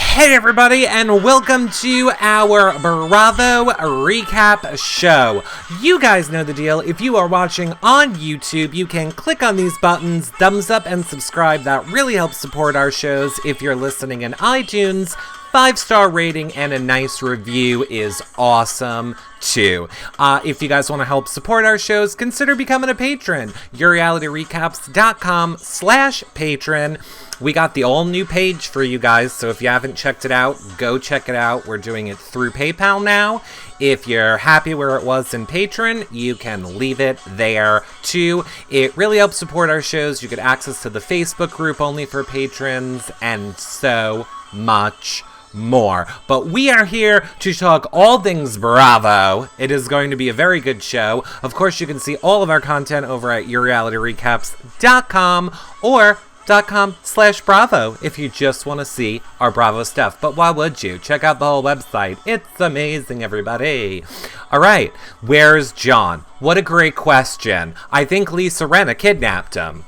Hey everybody, and welcome to our Bravo recap show. You guys know the deal. If you are watching on YouTube, you can click on these buttons, thumbs up and subscribe. That really helps support our shows. If you're listening in iTunes, 5-star rating and a nice review is awesome too. If you guys want to help support our shows, consider becoming a patron. YourRealityRecaps.com/patron. We got the all new page for you guys, so if you haven't checked it out, go check it out. We're doing it through PayPal now. If you're happy where it was in Patreon, you can leave it there too. It really helps support our shows. You get access to the Facebook group only for patrons, and so much more. But we are here to talk all things Bravo. It is going to be a very good show. Of course, you can see all of our content over at YourRealityRecaps.com or .com/Bravo if you just want to see our Bravo stuff. But why would you? Check out the whole website. It's amazing, everybody. All right, where's John? What a great question. I think Lisa Rinna kidnapped him.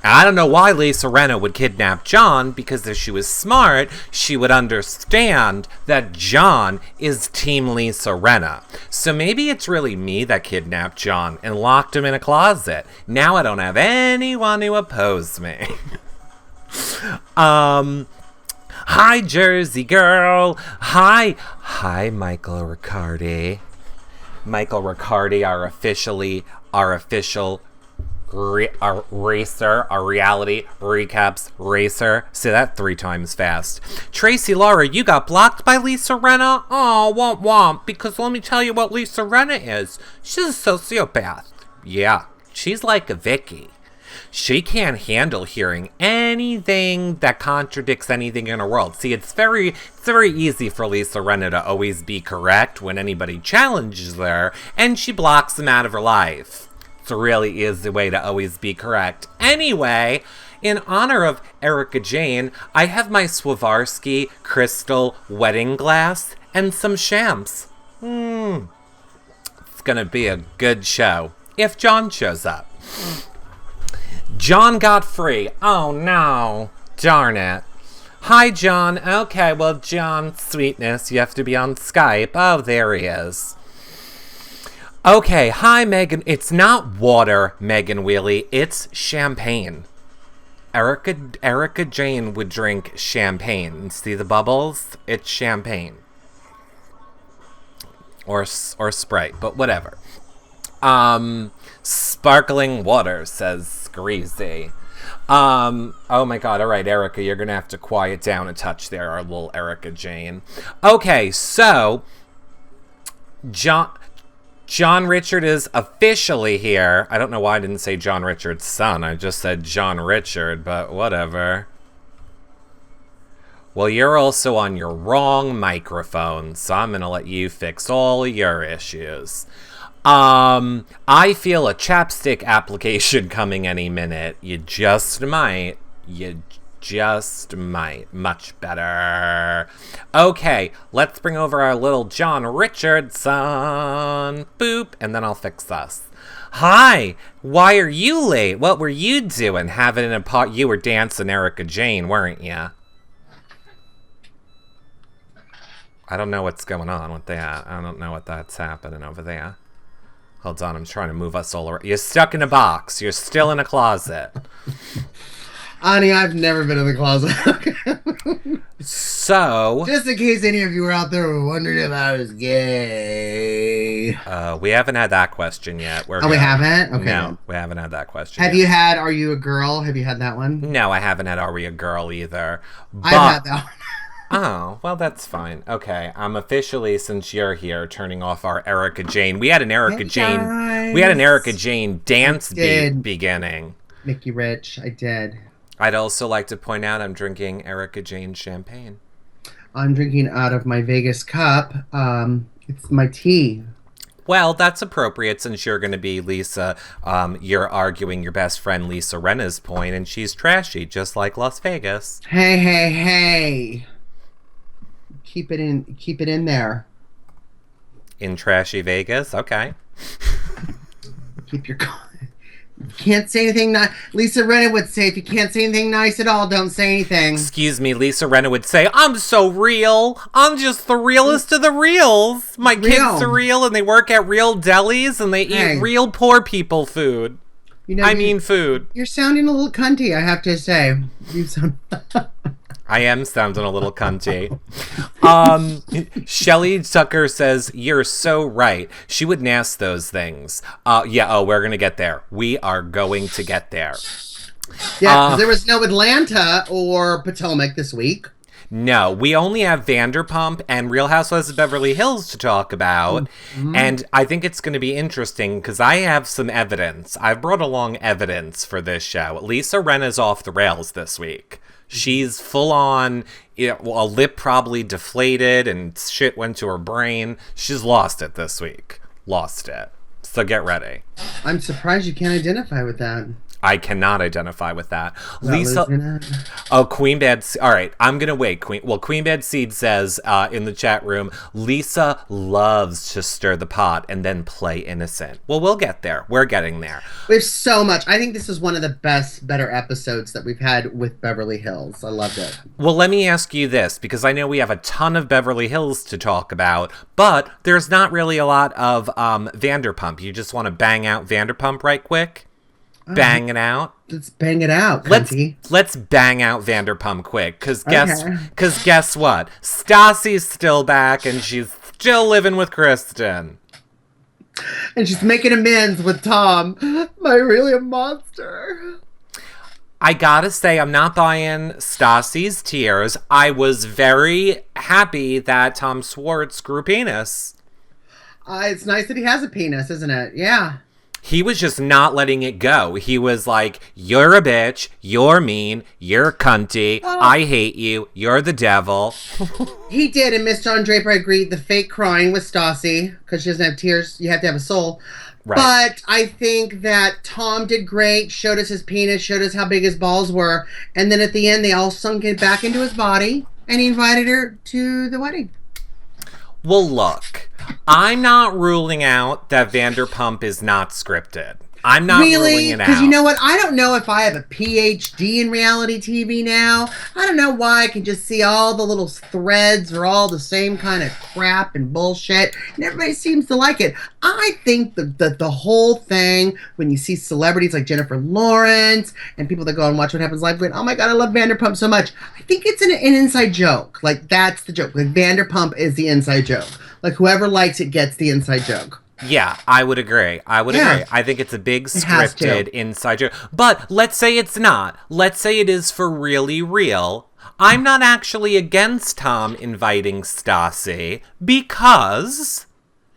I don't know why Lisa Rinna would kidnap John, because if she was smart, she would understand that John is Team Lisa Rinna. So maybe it's really me that kidnapped John and locked him in a closet. Now I don't have anyone to oppose me. Hi, Jersey girl. Hi, Michael Riccardi. Michael Riccardi, our official our racer, our reality recaps racer. Say that 3 times fast. Tracy Laura, you got blocked by Lisa Rinna? Oh, womp womp. Because let me tell you what Lisa Rinna is. She's a sociopath. Yeah, she's like a Vicky. She can't handle hearing anything that contradicts anything in her world. See, it's very easy for Lisa Rinna to always be correct when anybody challenges her, and she blocks them out of her life. It's a really easy way to always be correct. Anyway, in honor of Erica Jane, I have my Swarovski crystal wedding glass and some shams. It's gonna be a good show if John shows up. John got free. Oh no, darn it. Hi, John. Okay, well, John, sweetness, you have to be on Skype. Oh, there he is. Okay, hi, Megan. It's not water, Megan Wheelie. It's champagne. Erica Jane would drink champagne. See the bubbles? It's champagne. Or Sprite, but whatever. Sparkling water, says Greasy. Oh my god, alright, Erica, you're gonna have to quiet down a touch there, our little Erica Jane. Okay, so, John Richard is officially here. I don't know why I didn't say John Richard's son. I just said John Richard, but whatever. Well, you're also on your wrong microphone, so I'm going to let you fix all your issues. I feel a chapstick application coming any minute. You just might. Much better. Okay, let's bring over our little John Richardson. Boop, and then I'll fix us. Hi, why are you late? What were you doing? Having a pot? You were dancing Erica Jane, weren't you? I don't know what's going on with that. I don't know what that's happening over there. Hold on, I'm trying to move us all around. You're stuck in a box. You're still in a closet. Honey, I've never been in the closet. So, just in case any of you were out there were wondering if I was gay. We haven't had that question yet. We haven't? Okay. No, we haven't had that question yet. You had Are You a Girl? Have you had that one? No, I haven't had Are We a Girl either. I've had that one. Oh, well, that's fine. Okay, I'm officially, since you're here, turning off our Erica Jane. We had an Erica Jane dance beat beginning. Mickey Rich, I did. I'd also like to point out I'm drinking Erica Jane champagne. I'm drinking out of my Vegas cup. It's my tea. Well, that's appropriate since you're going to be Lisa. You're arguing your best friend Lisa Rinna's point, and she's trashy, just like Las Vegas. Hey. Keep it in there. In trashy Vegas? Okay. Keep your Can't say anything nice. Lisa Rinna would say, if you can't say anything nice at all, don't say anything. Excuse me, Lisa Rinna would say, I'm so real. I'm just the realest of the reals. My kids are real and they work at real delis and they eat real poor people food. You know, food. You're sounding a little cunty, I have to say. You sound... I am sounding a little cunty. Shelly Tucker says, you're so right. She wouldn't ask those things. We're going to get there. We are going to get there. Yeah, there was no Atlanta or Potomac this week. No, we only have Vanderpump and Real Housewives of Beverly Hills to talk about. Mm-hmm. And I think it's going to be interesting because I have some evidence. I've brought along evidence for this show. Lisa Rinna's off the rails this week. She's full on, a lip probably deflated and shit went to her brain. She's lost it this week. Lost it. So get ready. I'm surprised you can't identify with that. I cannot identify with that. Lisa. Oh, Queen Bad. All right, I'm gonna wait. Queen Bad Seed says in the chat room, Lisa loves to stir the pot and then play innocent. Well, we'll get there. We're getting there. There's so much. I think this is one of the better episodes that we've had with Beverly Hills. I loved it. Well, let me ask you this, because I know we have a ton of Beverly Hills to talk about, but there's not really a lot of Vanderpump. You just want to bang out Vanderpump right quick? Bang it out. Let's bang it out. Let's bang out Vanderpump quick, because guess what? Stassi's still back and she's still living with Kristen. And she's making amends with Tom. Am I really a monster? I gotta say, I'm not buying Stassi's tears. I was very happy that Tom Schwartz grew penis. It's nice that he has a penis, isn't it? Yeah. He was just not letting it go. He was like, you're a bitch, you're mean, you're cunty, I hate you, you're the devil. He did, and Miss John Draper agreed, the fake crying with Stassi, because she doesn't have tears, you have to have a soul. Right. But I think that Tom did great, showed us his penis, showed us how big his balls were, and then at the end they all sunk it back into his body, and he invited her to the wedding. Well, look, I'm not ruling out that Vanderpump is not scripted. I'm not ruling it out. Because you know what? I don't know if I have a PhD in reality TV now. I don't know why I can just see all the little threads are all the same kind of crap and bullshit. And everybody seems to like it. I think that the whole thing, when you see celebrities like Jennifer Lawrence and people that go and watch What Happens Live going, oh my God, I love Vanderpump so much. I think it's an inside joke. Like, that's the joke. Like, Vanderpump is the inside joke. Like, whoever likes it gets the inside joke. Yeah, I would agree. Agree. I think it's a big scripted inside joke. But let's say it's not. Let's say it is for really real. I'm not actually against Tom inviting Stassi because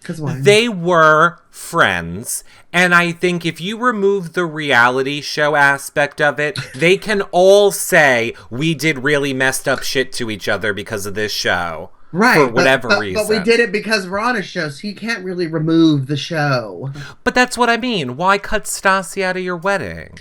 they were friends. And I think if you remove the reality show aspect of it, they can all say we did really messed up shit to each other because of this show. Right, for whatever reason. But we did it because we're on a show, so you can't really remove the show. But that's what I mean. Why cut Stassi out of your wedding?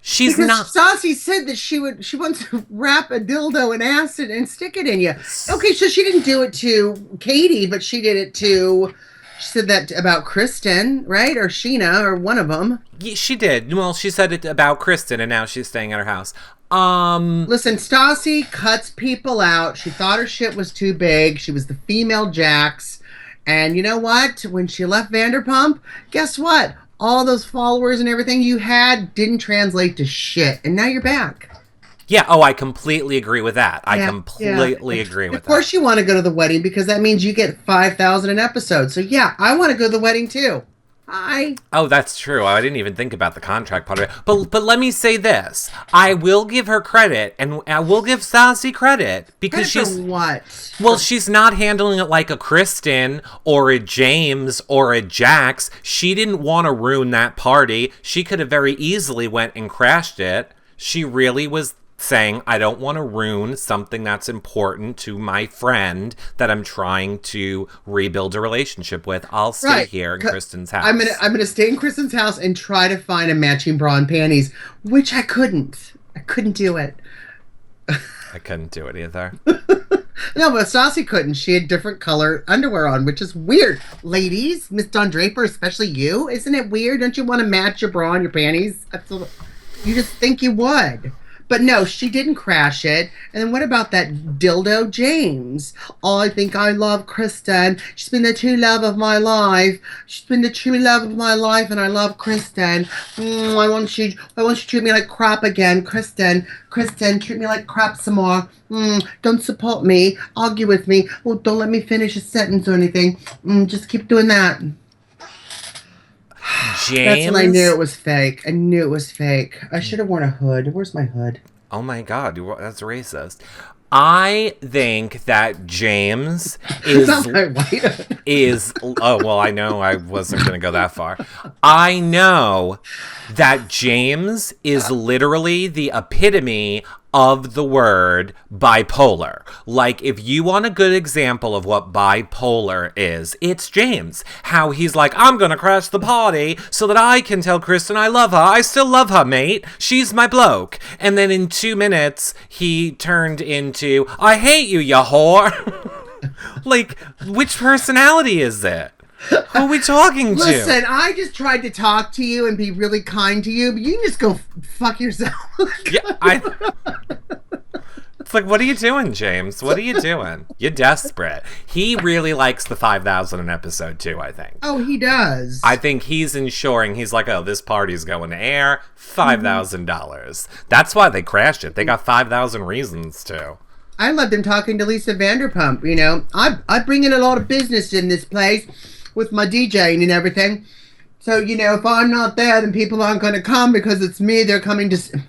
Because Stassi said that she wants to wrap a dildo in acid and stick it in you. Okay, so she didn't do it to Katie, but she did it to... She said that about Kristen, right? Or Sheena, or one of them. Yeah, she did. Well, she said it about Kristen, and now she's staying at her house. Listen, Stassi cuts people out. She thought her shit was too big. She was the female Jax. And you know what? When she left Vanderpump, guess what? All those followers and everything you had didn't translate to shit. And now you're back. Yeah, I completely agree with that. I completely agree with that. Of course you want to go to the wedding because that means you get 5,000 an episode. So yeah, I want to go to the wedding too. Oh, that's true. I didn't even think about the contract part of it. But let me say this. I will give her credit, and I will give Stassi credit. Because she's... For what? Well, she's not handling it like a Kristen, or a James, or a Jax. She didn't want to ruin that party. She could have very easily went and crashed it. She really was saying, I don't want to ruin something that's important to my friend that I'm trying to rebuild a relationship with. I'll stay here in Kristen's house. I'm gonna stay in Kristen's house and try to find a matching bra and panties, which I couldn't. I couldn't do it. I couldn't do it either. No, but Stassi couldn't. She had different color underwear on, which is weird. Ladies, Miss Don Draper, especially you, isn't it weird? Don't you want to match your bra and your panties? You just think you would. But no, she didn't crash it. And then what about that dildo James? Oh, I think I love Kristen. She's been the true love of my life. She's been the true love of my life, and I love Kristen. I want you to treat me like crap again, Kristen. Kristen, treat me like crap some more. Don't support me. Argue with me. Oh, don't let me finish a sentence or anything. Just keep doing that. James? That's when I knew it was fake. I knew it was fake. I should have worn a hood. Where's my hood? Oh my God, that's racist. I think that James is oh well, I know I wasn't going to go that far. I know that James is literally the epitome of the word bipolar. Like, if you want a good example of what bipolar is, it's James. How he's like, I'm gonna crash the party so that I can tell Kristen I love her. I still love her, mate. She's my bloke. And then in 2 minutes, he turned into, I hate you, you whore. Like, which personality is it? Who are we talking to? Listen, I just tried to talk to you and be really kind to you, but you can just go fuck yourself. Yeah, it's like, what are you doing, James? What are you doing? You're desperate. He really likes the 5,000 an episode too, I think. Oh, he does. I think he's ensuring, he's like, oh, this party's going to air, $5,000. That's why they crashed it. They got 5,000 reasons to. I loved him talking to Lisa Vanderpump, you know. I bring in a lot of business in this place with my DJing and everything. So, you know, if I'm not there, then people aren't going to come because it's me they're coming to...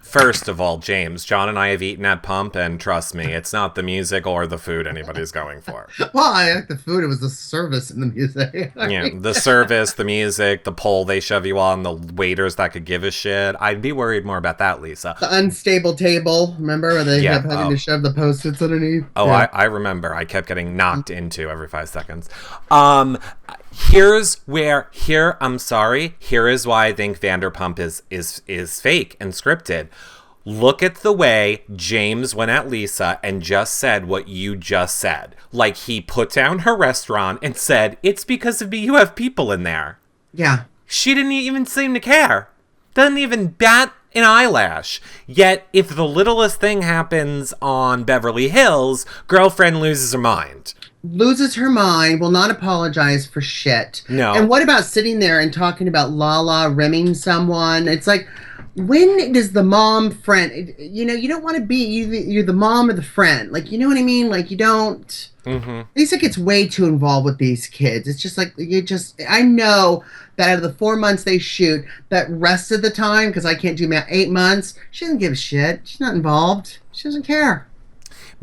First of all, James, John and I have eaten at Pump, and trust me, it's not the music or the food anybody's going for. Well, I like the food. It was the service and the music. Yeah, the service, the music, the pole they shove you on, the waiters that could give a shit. I'd be worried more about that, Lisa. The unstable table, remember, where they kept having to shove the Post-its underneath? Oh, yeah. I remember. I kept getting knocked into every 5 seconds. Here is why I think Vanderpump is fake and scripted. Look at the way James went at Lisa and just said what you just said. Like, he put down her restaurant and said, it's because of me you have people in there. Yeah. She didn't even seem to care. Doesn't even bat an eyelash. Yet, if the littlest thing happens on Beverly Hills, girlfriend loses her mind. Loses her mind, will not apologize for shit. No. And what about sitting there and talking about Lala rimming someone? It's like, when does the mom friend, you know, you don't want to be, you're the mom or the friend. Like, you know what I mean? Like, you don't, Lisa gets way too involved with these kids. It's just like, I know that out of the 4 months they shoot, that rest of the time, because I can't do 8 months, she doesn't give a shit. She's not involved. She doesn't care.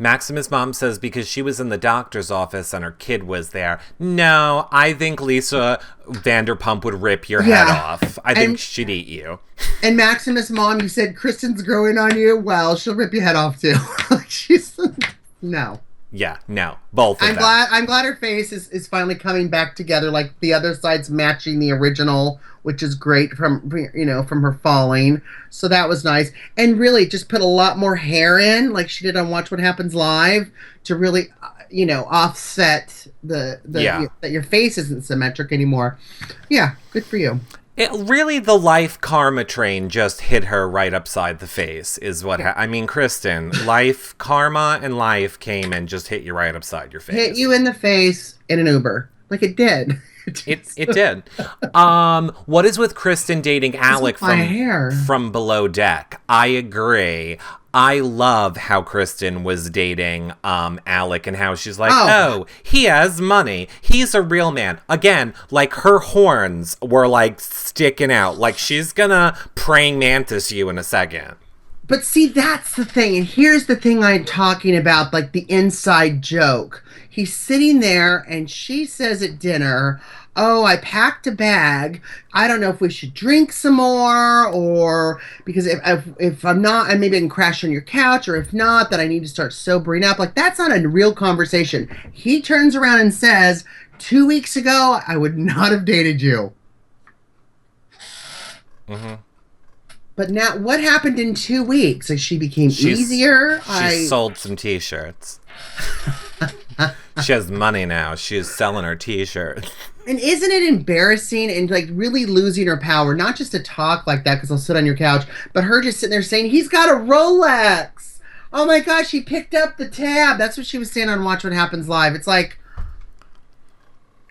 Maximus' mom says because she was in the doctor's office and her kid was there. No, I think Lisa Vanderpump would rip your head off. I think she'd eat you. And Maximus' mom, you said Kristen's growing on you. Well, she'll rip your head off too. She's no. Yeah, no, both of them. I'm glad her face is finally coming back together. Like the other side's matching the original, which is great from her falling. So that was nice. And really just put a lot more hair in, like she did on Watch What Happens Live, to really, offset that your face isn't symmetric anymore. Yeah, good for you. The life karma train just hit her right upside the face is what Kristen, life karma and life came and just hit you right upside your face. Hit you in the face in an Uber. Like it did. It did. What is with Kristen dating Alec from Below Deck? I agree. I love how Kristen was dating Alec and how she's like, oh, he has money. He's a real man. Again, like her horns were like sticking out. Like she's gonna praying mantis you in a second. But see, that's the thing. And here's the thing I'm talking about, like the inside joke. He's sitting there and she says at dinner, oh, I packed a bag. I don't know if we should drink some more, or because if I'm not, maybe I can crash on your couch, or if not, that I need to start sobering up. Like, that's not a real conversation. He turns around and says, 2 weeks ago, I would not have dated you. But now, what happened in 2 weeks? Like, she became easier? She sold some t-shirts. She has money now. She's selling her t-shirts. And isn't it embarrassing and like really losing her power? Not just to talk like that because I'll sit on your couch, but her just sitting there saying, he's got a Rolex. Oh my gosh, she picked up the tab. That's what she was saying on Watch What Happens Live. It's like,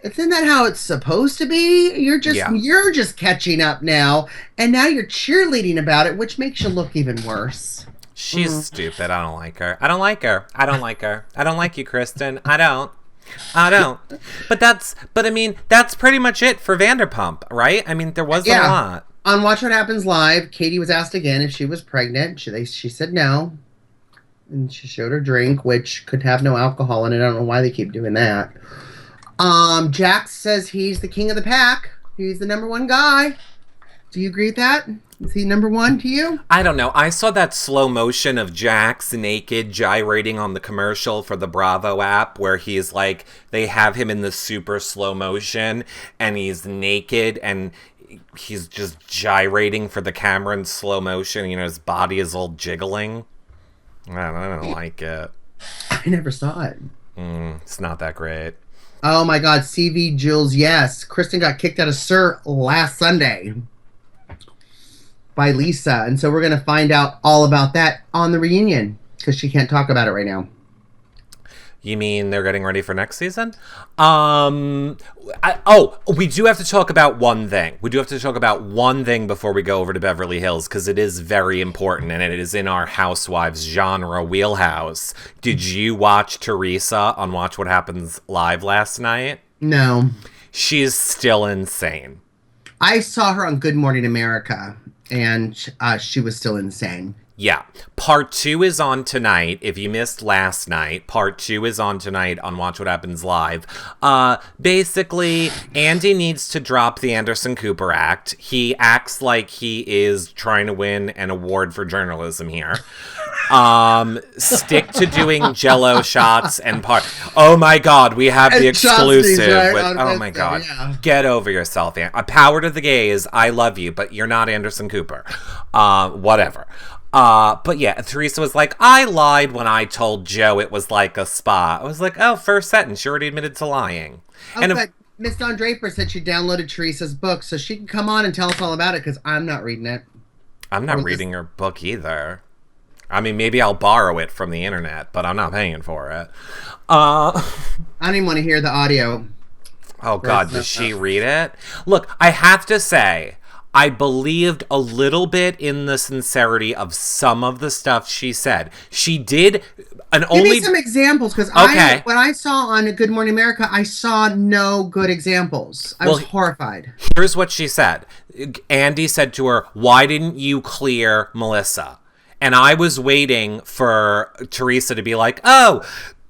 isn't that how it's supposed to be? You're just catching up now, and now you're cheerleading about it, which makes you look even worse. She's stupid. I don't like her. I don't like her. I don't like her. I don't like you, Kristen. I don't. But I mean, that's pretty much it for Vanderpump, right? I mean, there wasn't a lot. On Watch What Happens Live, Katie was asked again if she was pregnant. She said no. And she showed her drink, which could have no alcohol in it. I don't know why they keep doing that. Jax says he's the king of the pack. He's the number one guy. Do you agree with that? Is he number one to you? I don't know. I saw that slow motion of Jax naked gyrating on the commercial for the Bravo app where he's like, they have him in the super slow motion and he's naked and he's just gyrating for the camera in slow motion. You know, his body is all jiggling. I don't like it. I never saw it. It's not that great. Oh my God, CV Jules, yes. Kristen got kicked out of SUR last Sunday by Lisa. And so we're going to find out all about that on the reunion because she can't talk about it right now. You mean they're getting ready for next season? We do have to talk about one thing. We do have to talk about one thing before we go over to Beverly Hills because it is very important and it is in our Housewives genre wheelhouse. Did you watch Teresa on Watch What Happens Live last night? No. She's still insane. I saw her on Good Morning America and she was still insane. Yeah. Part 2 is on tonight. If you missed last night, part 2 is on tonight on Watch What Happens Live. Basically, Andy needs to drop the Anderson Cooper Act. He acts like he is trying to win an award for journalism here. Stick to doing Jell-O shots and oh my God, we have the exclusive. Oh my God. Yeah. Get over yourself. A power to the gays. I love you, but you're not Anderson Cooper. Whatever. But yeah, Teresa was like, I lied when I told Joe it was like a spa. I was like, oh, first sentence, you already admitted to lying. Oh, but Miss Dawn Draper said she downloaded Teresa's book, so she can come on and tell us all about it, because I'm not reading it. I'm not reading her book either. I mean, maybe I'll borrow it from the internet, but I'm not paying for it. I don't even want to hear the audio. Oh, God, does she read it? Look, I have to say, I believed a little bit in the sincerity of some of the stuff she said. She did Give me some examples, because when I saw on Good Morning America, I saw no good examples. I was horrified. Here's what she said. Andy said to her, why didn't you clear Melissa? And I was waiting for Teresa to be like, oh,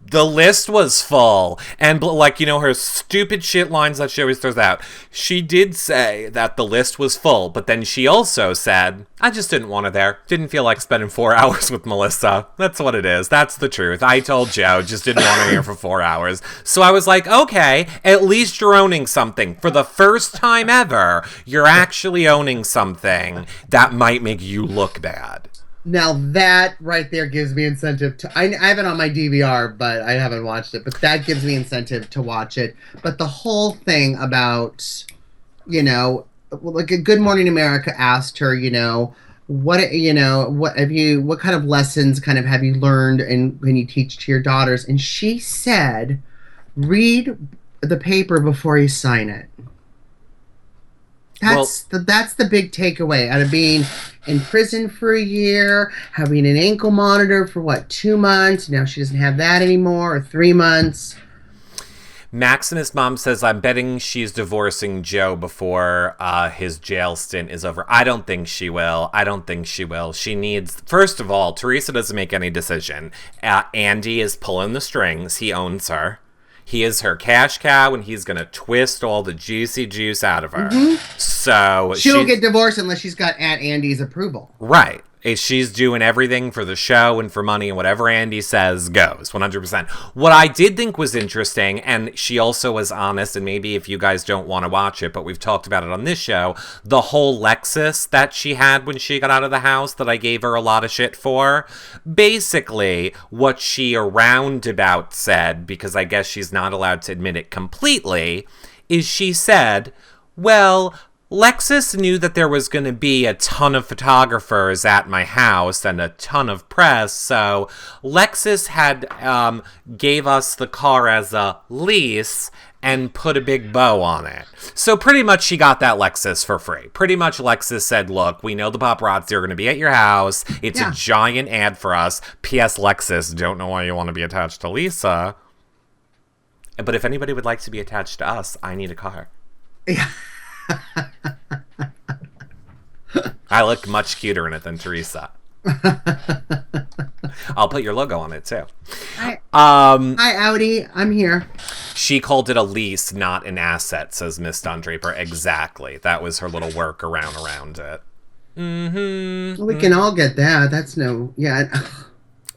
the list was full. And like, you know, her stupid shit lines that she always throws out. She did say that the list was full, but then she also said, I just didn't want her there. Didn't feel like spending 4 hours with Melissa. That's what it is. That's the truth. I told Joe, just didn't want her here for 4 hours. So I was like, okay, at least you're owning something. For the first time ever, you're actually owning something that might make you look bad. Now that right there gives me incentive to... I have it on my DVR, but I haven't watched it. But that gives me incentive to watch it. But the whole thing about, you know, like a Good Morning America asked her, you know, what kind of lessons kind of have you learned and when you teach to your daughters? And she said, read the paper before you sign it. That's the big takeaway out of being in prison for a year, having an ankle monitor for 2 months. Now she doesn't have that anymore, or 3 months. Maximus' mom says, I'm betting she's divorcing Joe before his jail stint is over. I don't think she will. She needs... First of all, Teresa doesn't make any decision. Andy is pulling the strings. He owns her. He is her cash cow, and he's going to twist all the juicy juice out of her. Mm-hmm. So she'll get divorced unless she's got Aunt Andy's approval. Right. She's doing everything for the show and for money, and whatever Andy says goes 100%. What I did think was interesting, and she also was honest, and maybe if you guys don't want to watch it, but we've talked about it on this show, the whole Lexus that she had when she got out of the house that I gave her a lot of shit for. Basically, what she roundabout said, because I guess she's not allowed to admit it completely, is she said, well, Lexus knew that there was going to be a ton of photographers at my house and a ton of press, so Lexus had gave us the car as a lease and put a big bow on it. So pretty much she got that Lexus for free. Pretty much Lexus said, look, we know the paparazzi are going to be at your house. It's a giant ad for us. P.S. Lexus, don't know why you want to be attached to Lisa. But if anybody would like to be attached to us, I need a car. Yeah. I look much cuter in it than Teresa. I'll put your logo on it too. Hi, Audi. I'm here. She called it a lease, not an asset, says Miss Don Draper. Exactly. That was her little workaround around it. Mm-hmm. Well, we can all get that. That's no... Yeah.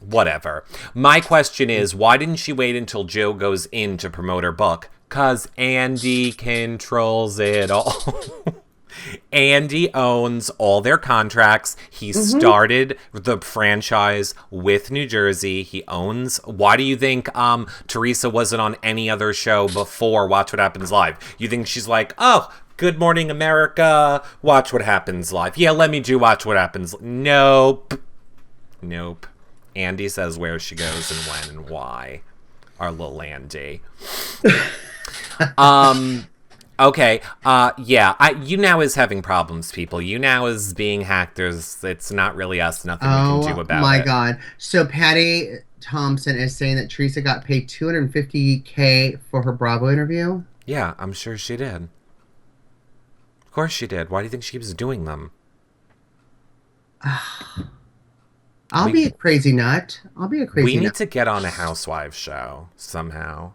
Whatever. My question is, why didn't she wait until Joe goes in to promote her book? 'Cause Andy controls it all. Andy owns all their contracts. He started the franchise with New Jersey. He owns... Why do you think Teresa wasn't on any other show before Watch What Happens Live? You think she's like, oh, Good Morning America, Watch What Happens Live. Yeah, let me do Watch What Happens. Nope. Nope. Andy says where she goes and when and why. Our little Andy. Okay. Yeah. You now is having problems, people. You now is being hacked. It's not really us. Nothing we can do about it. Oh my God. So Patty Thompson is saying that Teresa got paid $250K for her Bravo interview. Yeah, I'm sure she did. Of course she did. Why do you think she keeps doing them? I'll be a crazy nut. We need to get on a Housewives show somehow.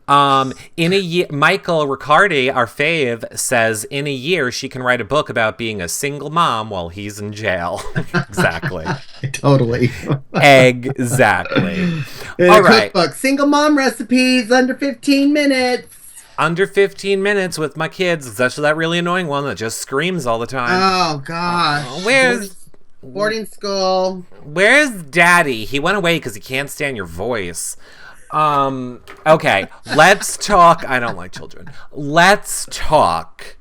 In a year, Michael Riccardi, our fave, says in a year she can write a book about being a single mom while he's in jail. Exactly. Totally. Exactly. All right. Cookbook, single mom recipes under 15 minutes. Under 15 minutes with my kids, especially that really annoying one that just screams all the time. Oh gosh. Where's boarding school? Where's Daddy? He went away because he can't stand your voice. Okay, let's talk. I don't like children. Let's talk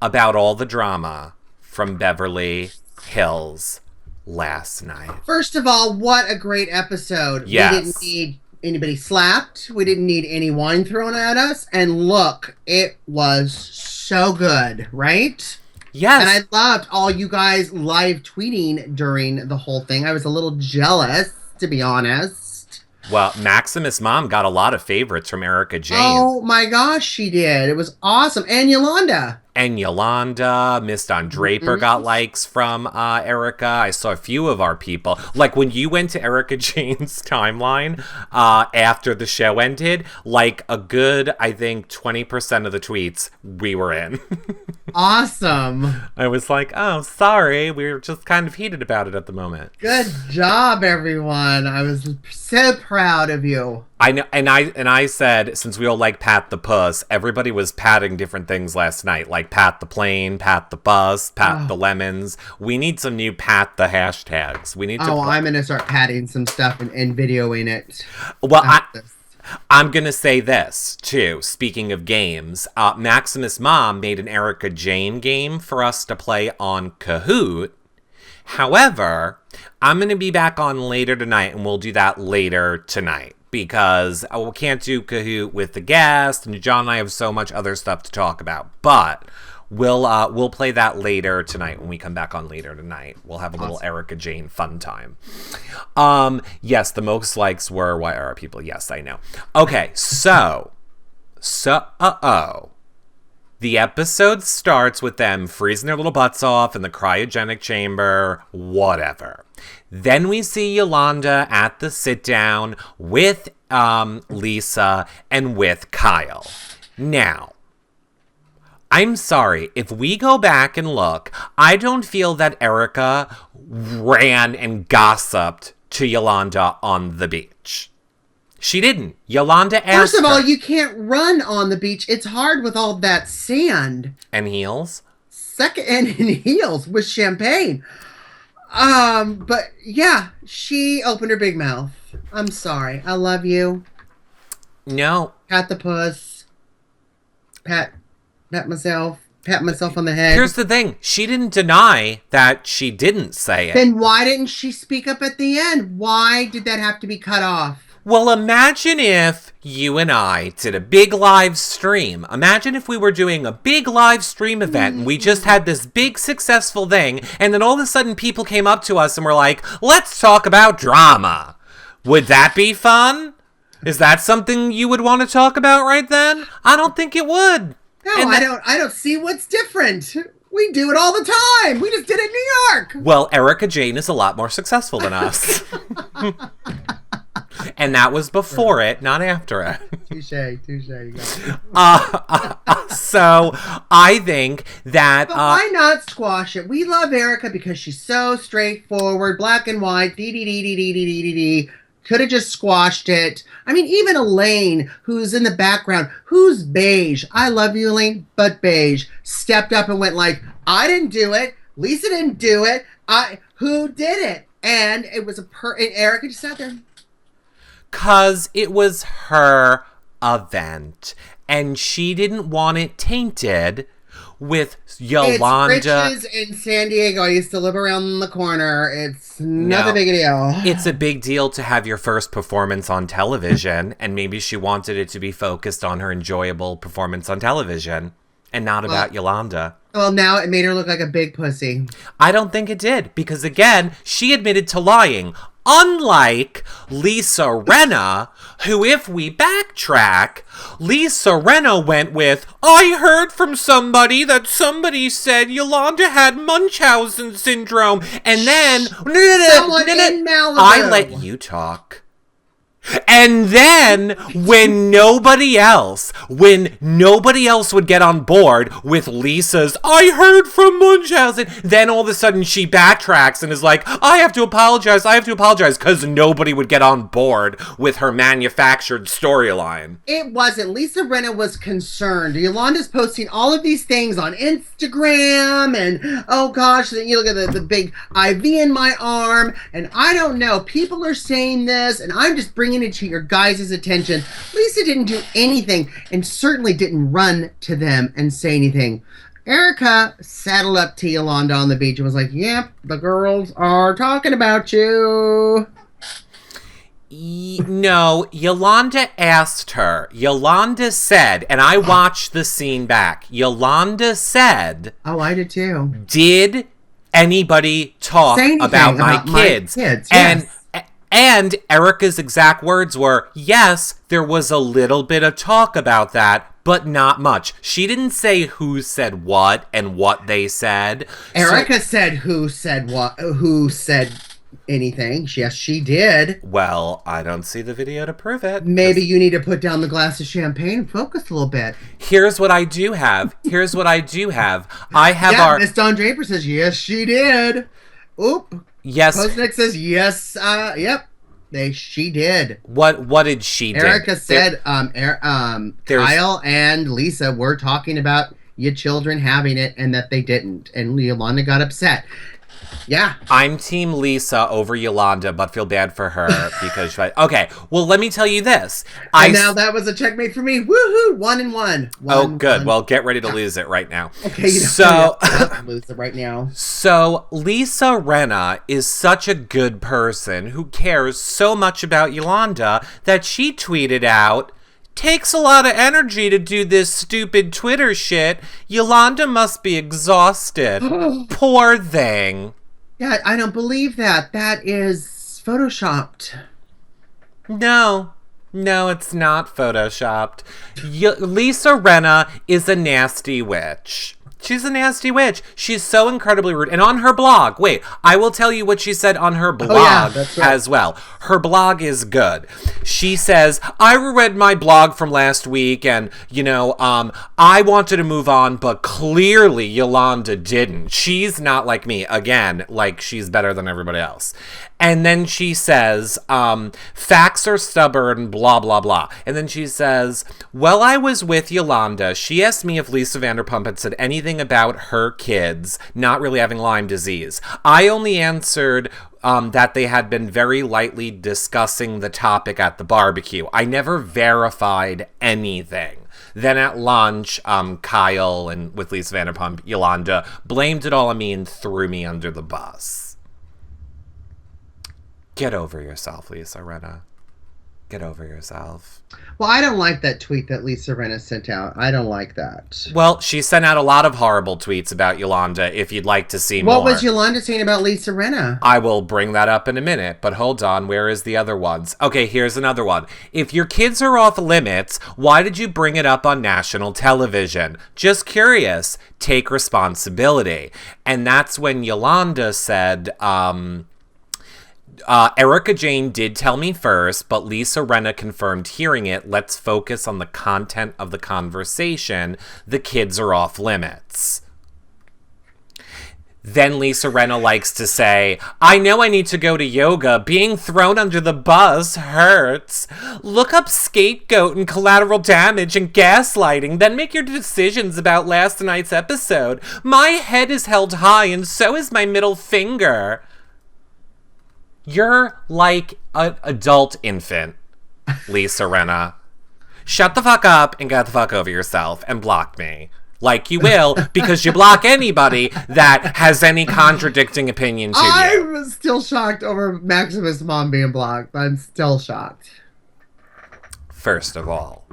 about all the drama from Beverly Hills last night. First of all, what a great episode. Yes. We didn't need anybody slapped. We didn't need any wine thrown at us. And look, it was so good, right? Yes. And I loved all you guys live tweeting during the whole thing. I was a little jealous, to be honest. Well, Maximus' mom got a lot of favorites from Erica Jane. Oh my gosh, she did. It was awesome. And Yolanda. Miss Don Draper got likes from Erica. I saw a few of our people. Like when you went to Erica Jane's timeline after the show ended, like a good, I think, 20% of the tweets we were in. Awesome. I was like, oh, sorry. We were just kind of heated about it at the moment. Good job, everyone. I was so proud of you. I know, and I said, since we all like Pat the Puss, everybody was patting different things last night, like Pat the Plane, Pat the Bus, Pat the Lemons. We need some new Pat the hashtags. We need to. I'm gonna start patting some stuff and videoing it. Well, I'm gonna say this too. Speaking of games, Maximus' mom made an Erica Jane game for us to play on Kahoot. However, I'm gonna be back on later tonight, and we'll do that later tonight. Because we can't do Kahoot with the guest, and John and I have so much other stuff to talk about. But we'll play that later tonight when we come back on later tonight. We'll have a little Erica Jane fun time. Yes, the most likes were YR people. Yes, I know. Okay, so the episode starts with them freezing their little butts off in the cryogenic chamber, whatever. Then we see Yolanda at the sit-down with Lisa and with Kyle. Now, I'm sorry. If we go back and look, I don't feel that Erica ran and gossiped to Yolanda on the beach. She didn't. Yolanda asked First of all, her. you can't run on the beach. It's hard with all that sand. And heels? Second, and in heels with champagne. But yeah, she opened her big mouth. I'm sorry. I love you. No. Pat the puss. Pat myself. Pat myself on the head. Here's the thing. She didn't deny that she didn't say it. Then why didn't she speak up at the end? Why did that have to be cut off? Well, imagine if you and I did a big live stream. Imagine if we were doing a big live stream event and we just had this big successful thing, and then all of a sudden people came up to us and were like, let's talk about drama. Would that be fun? Is that something you would want to talk about right then? I don't think it would. No, I don't see what's different. We do it all the time. We just did it in New York. Well, Erica Jane is a lot more successful than us. And that was before it, not after it. Touche. You got it. So I think that... But why not squash it? We love Erica because she's so straightforward, black and white, dee. Could have just squashed it. I mean, even Elaine, who's in the background, who's beige. I love you, Elaine, but beige. Stepped up and went like, I didn't do it. Lisa didn't do it. Who did it? And it was and Erica just sat there. 'Cause it was her event. And she didn't want it tainted with Yolanda. It's Rich's in San Diego. I used to live around the corner. It's not a big deal. It's a big deal to have your first performance on television, and maybe she wanted it to be focused on her enjoyable performance on television and not about Yolanda. Well, now it made her look like a big pussy. I don't think it did, because again, she admitted to lying. Unlike Lisa Rinna, who, if we backtrack, Lisa Rinna went with, I heard from somebody that somebody said Yolanda had Munchausen syndrome. And then, I let you talk. And then, when nobody else would get on board with Lisa's, I heard from Munchausen, then all of a sudden she backtracks and is like, I have to apologize, because nobody would get on board with her manufactured storyline. It wasn't. Lisa Rinna was concerned. Yolanda's posting all of these things on Instagram, and oh gosh, then you look at the big IV in my arm, and I don't know, people are saying this, and I'm just bringing it to your guys' attention. Lisa didn't do anything and certainly didn't run to them and say anything. Erica saddled up to Yolanda on the beach and was like, yep, the girls are talking about you. No, Yolanda asked her. Yolanda said, and I watched the scene back. Yolanda said, oh, I did too. Did anybody talk about my kids? Yes. And Erica's exact words were, yes, there was a little bit of talk about that, but not much. She didn't say who said what and what they said. Erica said who said what, who said anything. Yes, she did. Well, I don't see the video to prove it. Maybe you need to put down the glass of champagne and focus a little bit. Here's what I do have. I have Miss Dawn Draper says, yes, she did. Oop. Yes. Postnick says yes. Yep. She did. What did she do? Erica said Kyle and Lisa were talking about your children having it and that they didn't, and Yolanda got upset. Yeah. I'm Team Lisa over Yolanda, but feel bad for her because okay. Well, let me tell you this. Now that was a checkmate for me. Woohoo! 1-1. Good. Well, get ready to lose it right now. Okay. Lose it right now. So Lisa Rinna is such a good person who cares so much about Yolanda that she tweeted out, takes a lot of energy to do this stupid Twitter shit. Yolanda must be exhausted. Poor thing. Yeah, I don't believe that. That is photoshopped. No, it's not photoshopped. Lisa Rinna is a nasty witch. She's a nasty witch. She's so incredibly rude. And on her blog, wait, I will tell you what she said on her blog as well. Her blog is good. She says, I read my blog from last week and, I wanted to move on, but clearly Yolanda didn't. She's not like me. Again, like she's better than everybody else. And then she says, facts are stubborn, blah, blah, blah. And then she says, well, I was with Yolanda. She asked me if Lisa Vanderpump had said anything about her kids not really having Lyme disease. I only answered that they had been very lightly discussing the topic at the barbecue. I never verified anything. Then at lunch, Kyle and with Lisa Vanderpump, Yolanda blamed it all on me and threw me under the bus. Get over yourself, Lisa Rinna. Get over yourself. Well, I don't like that tweet that Lisa Rinna sent out. I don't like that. Well, she sent out a lot of horrible tweets about Yolanda, if you'd like to see more. What was Yolanda saying about Lisa Rinna? I will bring that up in a minute, but hold on. Where is the other ones? Okay, here's another one. If your kids are off limits, why did you bring it up on national television? Just curious. Take responsibility. And that's when Yolanda said, Erica Jane did tell me first, but Lisa Rinna confirmed hearing it. Let's focus on the content of the conversation. The kids are off limits. Then Lisa Rinna likes to say, I know I need to go to yoga. Being thrown under the bus hurts. Look up scapegoat and collateral damage and gaslighting. Then make your decisions about last night's episode. My head is held high and so is my middle finger. You're like an adult infant, Lisa Rinna. Shut the fuck up and get the fuck over yourself and block me. Like you will, because you block anybody that has any contradicting opinion to you. I'm still shocked over Maximus' mom being blocked. I'm still shocked. First of all,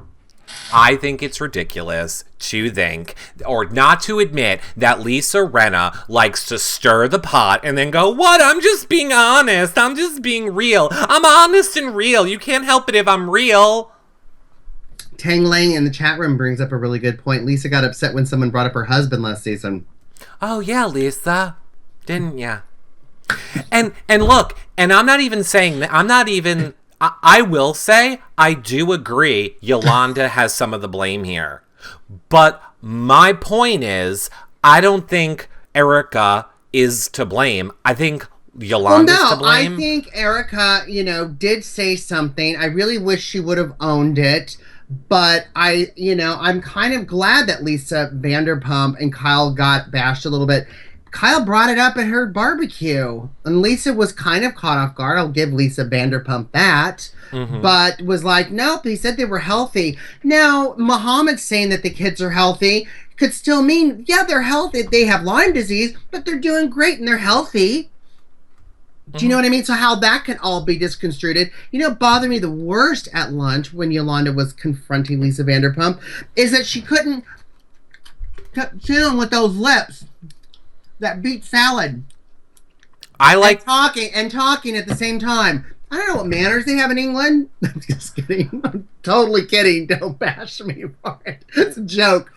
I think it's ridiculous to think, or not to admit, that Lisa Rinna likes to stir the pot and then go, what? I'm just being honest. I'm just being real. I'm honest and real. You can't help it if I'm real. Tang Lang in the chat room brings up a really good point. Lisa got upset when someone brought up her husband last season. Oh, yeah, Lisa. Didn't ya? And look, and I'm not even saying that. I will say, I do agree Yolanda has some of the blame here. But my point is, I don't think Erica is to blame. I think Yolanda's to blame. I think Erica, did say something. I really wish she would have owned it. But I'm kind of glad that Lisa Vanderpump and Kyle got bashed a little bit. Kyle brought it up at her barbecue, and Lisa was kind of caught off guard. I'll give Lisa Vanderpump that, but was like, nope, he said they were healthy. Now, Muhammad's saying that the kids are healthy could still mean, yeah, they're healthy. They have Lyme disease, but they're doing great and they're healthy. Do you know what I mean? So how that can all be misconstrued. Bothered me the worst at lunch when Yolanda was confronting Lisa Vanderpump is that she couldn't chill with those lips. That beet salad. I like talking at the same time. I don't know what manners they have in England. I'm just kidding. I'm totally kidding. Don't bash me for it. It's a joke.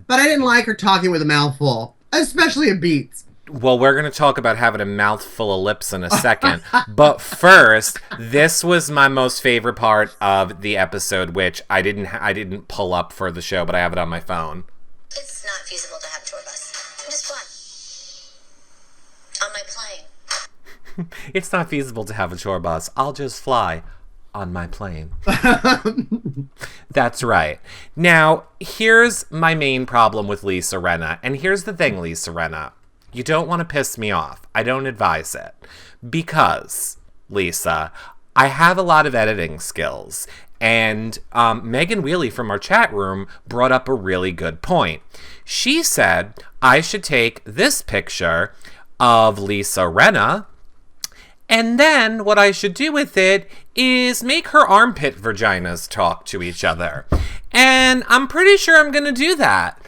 But I didn't like her talking with a mouthful, especially of beets. Well, we're going to talk about having a mouthful of lips in a second. But first, this was my most favorite part of the episode, which I didn't pull up for the show, but I have it on my phone. It's not feasible to have a tour bus. I'm just flying. On my plane. It's not feasible to have a tour bus. I'll just fly on my plane. That's right. Now, here's my main problem with Lisa Rinna. And here's the thing, Lisa Rinna. You don't want to piss me off. I don't advise it. Because, Lisa, I have a lot of editing skills. And Megan Wheely from our chat room brought up a really good point. She said I should take this picture of Lisa Rinna, and then what I should do with it is make her armpit vaginas talk to each other. And I'm pretty sure I'm going to do that.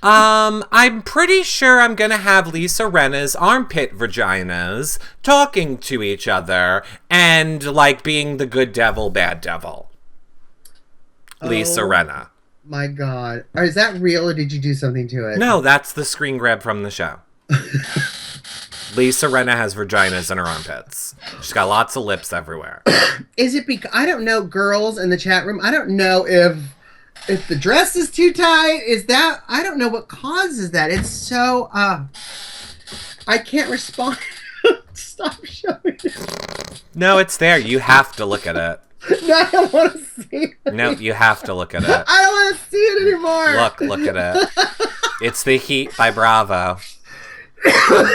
I'm pretty sure I'm going to have Lisa Rinna's armpit vaginas talking to each other and, being the good devil, bad devil. Lisa Rinna. My God. Is that real or did you do something to it? No, that's the screen grab from the show. Lisa Rinna has vaginas in her armpits. She's got lots of lips everywhere. Is it because I don't know, girls in the chat room? I don't know if the dress is too tight. Is that I don't know what causes that. It's so I can't respond. Stop showing it. No, it's there. You have to look at it. No, I don't want to see it. No, you have to look at it. I don't want to see it anymore. Look at it. It's the Heat by Bravo.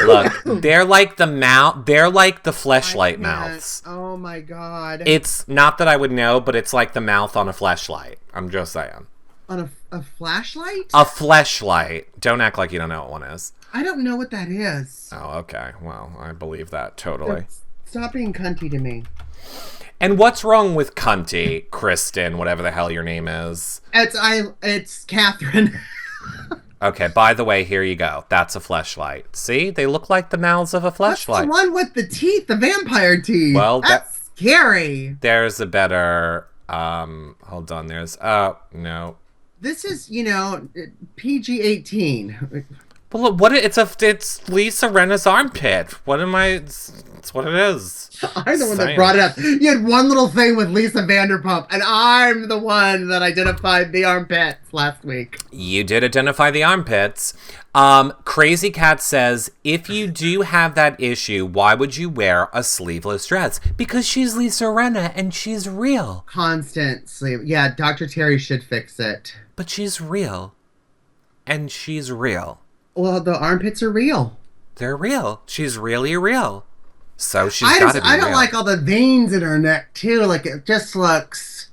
Look, they're like the mouth. They're like the fleshlight mouths. Oh my God. It's not that I would know, but it's like the mouth on a fleshlight. I'm just saying. On a flashlight? A fleshlight. Don't act like you don't know what one is. I don't know what that is. Oh, okay. Well, I believe that totally. Stop being cunty to me. And what's wrong with cunty, Kristen, whatever the hell your name is? It's Catherine. Okay, by the way, here you go. That's a fleshlight. See? They look like the mouths of a That's fleshlight. the one with the teeth, the vampire teeth. Well, that's scary. There's a better hold on, there's no. This is, PG-18. But look, it's Lisa Rinna's armpit. It's what it is. I'm the one that brought it up. You had one little thing with Lisa Vanderpump, and I'm the one that identified the armpits last week. You did identify the armpits. Crazy Cat says, if you do have that issue, why would you wear a sleeveless dress? Because she's Lisa Rinna and she's real. Constant sleeve. Yeah, Dr. Terry should fix it. But she's real. And she's real. Well, the armpits are real. They're real. She's really real. So she's got to be real. I don't like all the veins in her neck, too. Like, it just looks...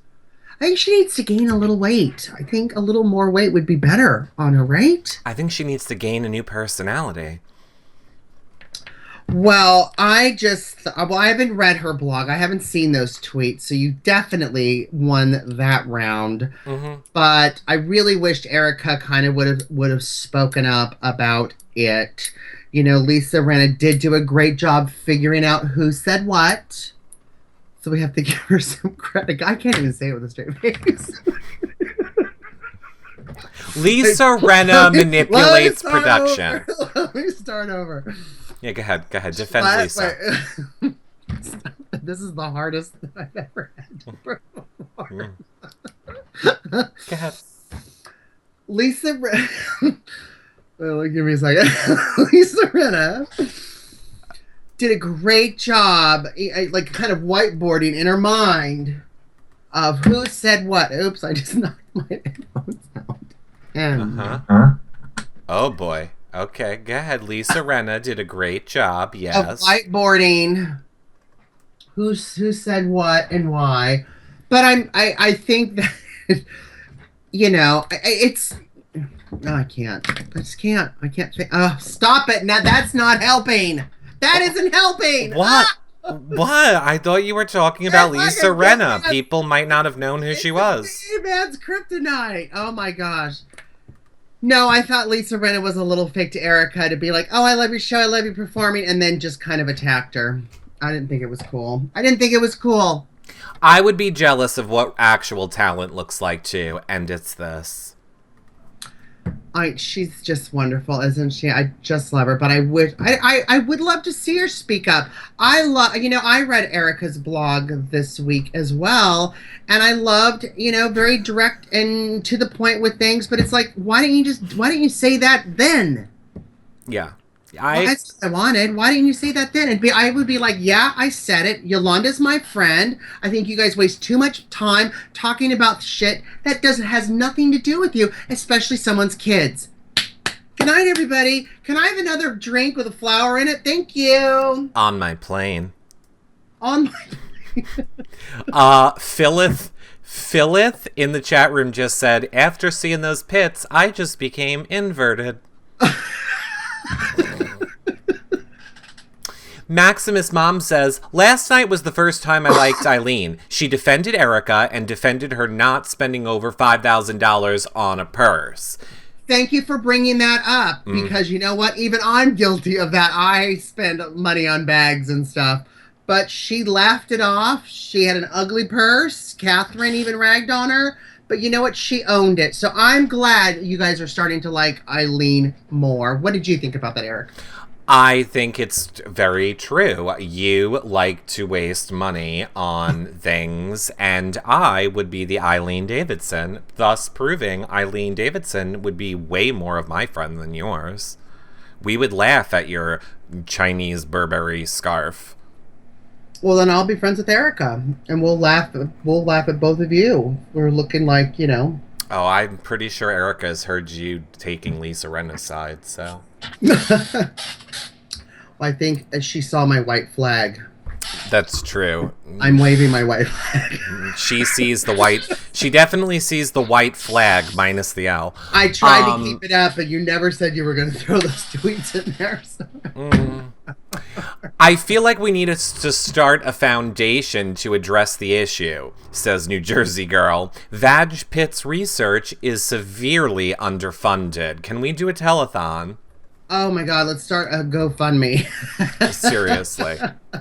I think she needs to gain a little weight. I think a little more weight would be better on her, right? I think she needs to gain a new personality. Well, I haven't read her blog. I haven't seen those tweets, so you definitely won that round. Mm-hmm. But I really wished Erica kind of would have spoken up about it. Lisa Rinna did do a great job figuring out who said what. So we have to give her some credit. I can't even say it with a straight face. Lisa Rinna manipulates production. Let me start over. Yeah, go ahead. Defend Lisa. Wait. This is the hardest I've ever had to perform. Go ahead. Lisa well, give me a second. Lisa Rinna did a great job, like kind of whiteboarding in her mind of who said what. Oops, I just knocked my headphones out. And Oh boy. Okay, go ahead. Lisa Rinna did a great job. Yes. Of whiteboarding who said what and why. But I think that it's no, I can't. I just can't. I can't think. Oh, stop it. Now that's not helping. That isn't helping. What? What? I thought you were talking about Lisa Rinna. People might not have known who she was. Man's kryptonite. Oh my gosh. No, I thought Lisa Rinna was a little fake to Erica to be like, oh, I love your show, I love you performing, and then just kind of attacked her. I didn't think it was cool. I would be jealous of what actual talent looks like too, and it's this. She's just wonderful, isn't she? I just love her, but I would love to see her speak up. I read Erica's blog this week as well, and I loved, very direct and to the point with things, but it's like, why didn't you say that then? Yeah. That's what I wanted. Why didn't you say that then? I would be like, yeah, I said it. Yolanda's my friend. I think you guys waste too much time talking about shit that has nothing to do with you, especially someone's kids. Good night, everybody. Can I have another drink with a flower in it? Thank you. On my plane. On my plane. Phyllis in the chat room just said, after seeing those pits, I just became inverted. Maximus Mom says, last night was the first time I liked Eileen. She defended Erica and defended her not spending over $5,000 on a purse. Thank you for bringing that up, because you know what? Even I'm guilty of that. I spend money on bags and stuff. But she laughed it off. She had an ugly purse. Catherine even ragged on her. But you know what? She owned it. So I'm glad you guys are starting to like Eileen more. What did you think about that, Eric? I think it's very true. You like to waste money on things, and I would be the Eileen Davidson, thus proving Eileen Davidson would be way more of my friend than yours. We would laugh at your Chinese Burberry scarf. Well, then I'll be friends with Erica, and we'll laugh. We'll laugh at both of you. We're looking like, you know. Oh, I'm pretty sure Erica has heard you taking Lisa Rinna's side, so. I think she saw my white flag. That's true. I'm waving my white flag. She sees the white. She definitely sees the white flag minus the L. I tried to keep it up, but you never said you were going to throw those tweets in there. So. I feel like we need to start a foundation to address the issue, says New Jersey Girl. Vag Pit's research is severely underfunded. Can we do a telethon? Oh my God, let's start a GoFundMe.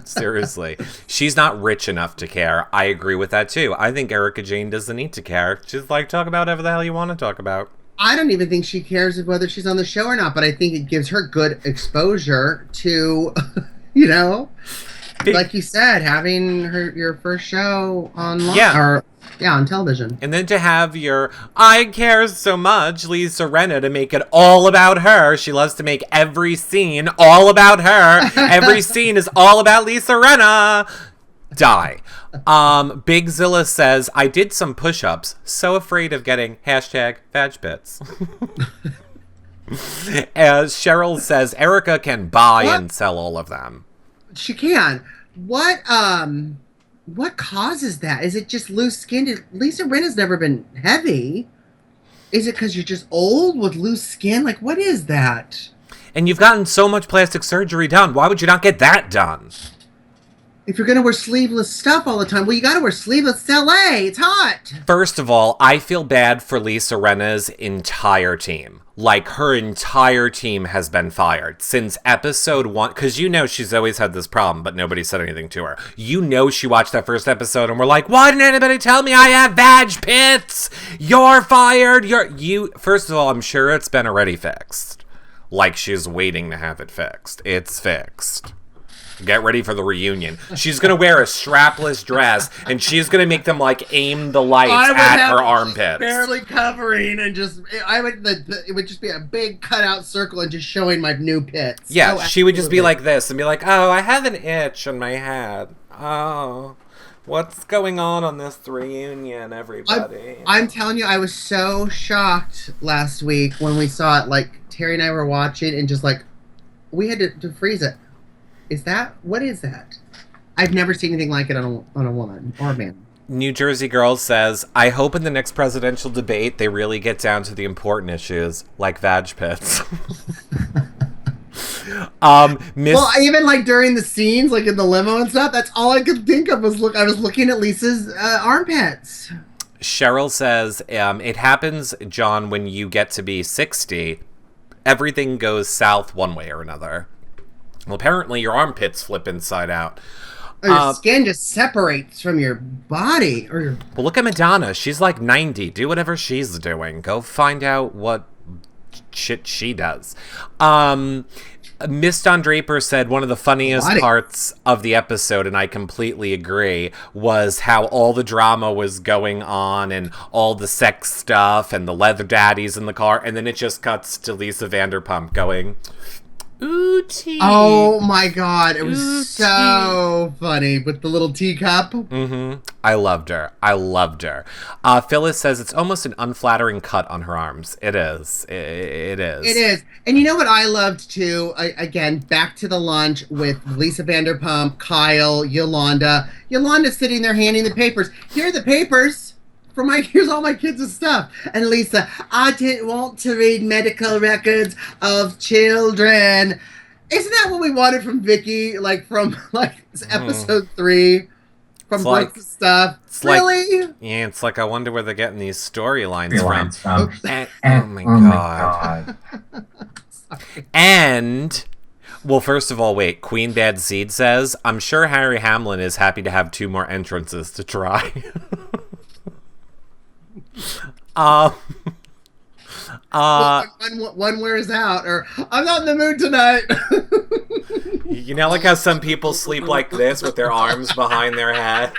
Seriously. She's not rich enough to care. I agree with that too. I think Erica Jane doesn't need to care. Just like talk about whatever the hell you want to talk about. I don't even think she cares whether she's on the show or not, but I think it gives her good exposure to, you know, like you said, having your first show online. Yeah, on television. And then to have your I care so much Lisa Rinna to make it all about her. She loves to make every scene all about her. Every scene is all about Lisa Rinna. Die. Big Zilla says, I did some push-ups. So afraid of getting #VagPits. As Cheryl says, Erica can buy and sell all of them. She can. What causes that? Is it just loose skin? Lisa Rinna's never been heavy. Is it because you're just old with loose skin? Like, what is that? And you've gotten so much plastic surgery done. Why would you not get that done? If you're going to wear sleeveless stuff all the time, well, you got to wear sleeveless. It's LA. It's hot. First of all, I feel bad for Lisa Rinna's entire team. Like, her entire team has been fired since episode 1. Because you know she's always had this problem, but nobody said anything to her. You know she watched that first episode and we're like, why didn't anybody tell me I have vag pits? You're fired. First of all, I'm sure it's been already fixed. Like, she's waiting to have it fixed. It's fixed. Get ready for the reunion. She's going to wear a strapless dress, and she's going to make them, like, aim the lights at her armpits. Barely covering, and it would just be a big cutout circle and just showing my new pits. Yeah, she would just be like this and be like, oh, I have an itch on my head. Oh, what's going on this reunion, everybody? I'm telling you, I was so shocked last week when we saw it. Like, Terry and I were watching, and just, like, we had to freeze it. What is that? I've never seen anything like it on a woman or a man. New Jersey Girl says, I hope in the next presidential debate they really get down to the important issues, like vag pits. Well, even like during the scenes, like in the limo and stuff, that's all I could think of was I was looking at Lisa's armpits. Cheryl says, it happens, John, when you get to be 60, everything goes south one way or another. Well, apparently your armpits flip inside out. Or your skin just separates from your body. Well, look at Madonna. She's like 90. Do whatever she's doing. Go find out what shit she does. Miss Don Draper said one of the funniest parts of the episode, and I completely agree, was how all the drama was going on and all the sex stuff and the leather daddies in the car, and then it just cuts to Lisa Vanderpump going, Ooh-tee. Oh my God, it was Ooh-tee. So funny with the little teacup. Mm-hmm. I loved her. Phyllis says it's almost an unflattering cut on her arms. It is. It is. It is. And you know what I loved too? Again, back to the lunch with Lisa Vanderpump, Kyle, Yolanda. Yolanda's sitting there handing the papers. Here are the papers. Here's all my kids' stuff. And Lisa, I didn't want to read medical records of children. Isn't that what we wanted from Vicky? Like from episode 3 from Brooks' stuff. Really? It's like I wonder where they're getting these storylines from. Oh my God. And well, first of all, wait. Queen Bad Seed says, I'm sure Harry Hamlin is happy to have 2 more entrances to try. Uh, One wears out, or I'm not in the mood tonight. You know, like how some people sleep like this with their arms behind their head?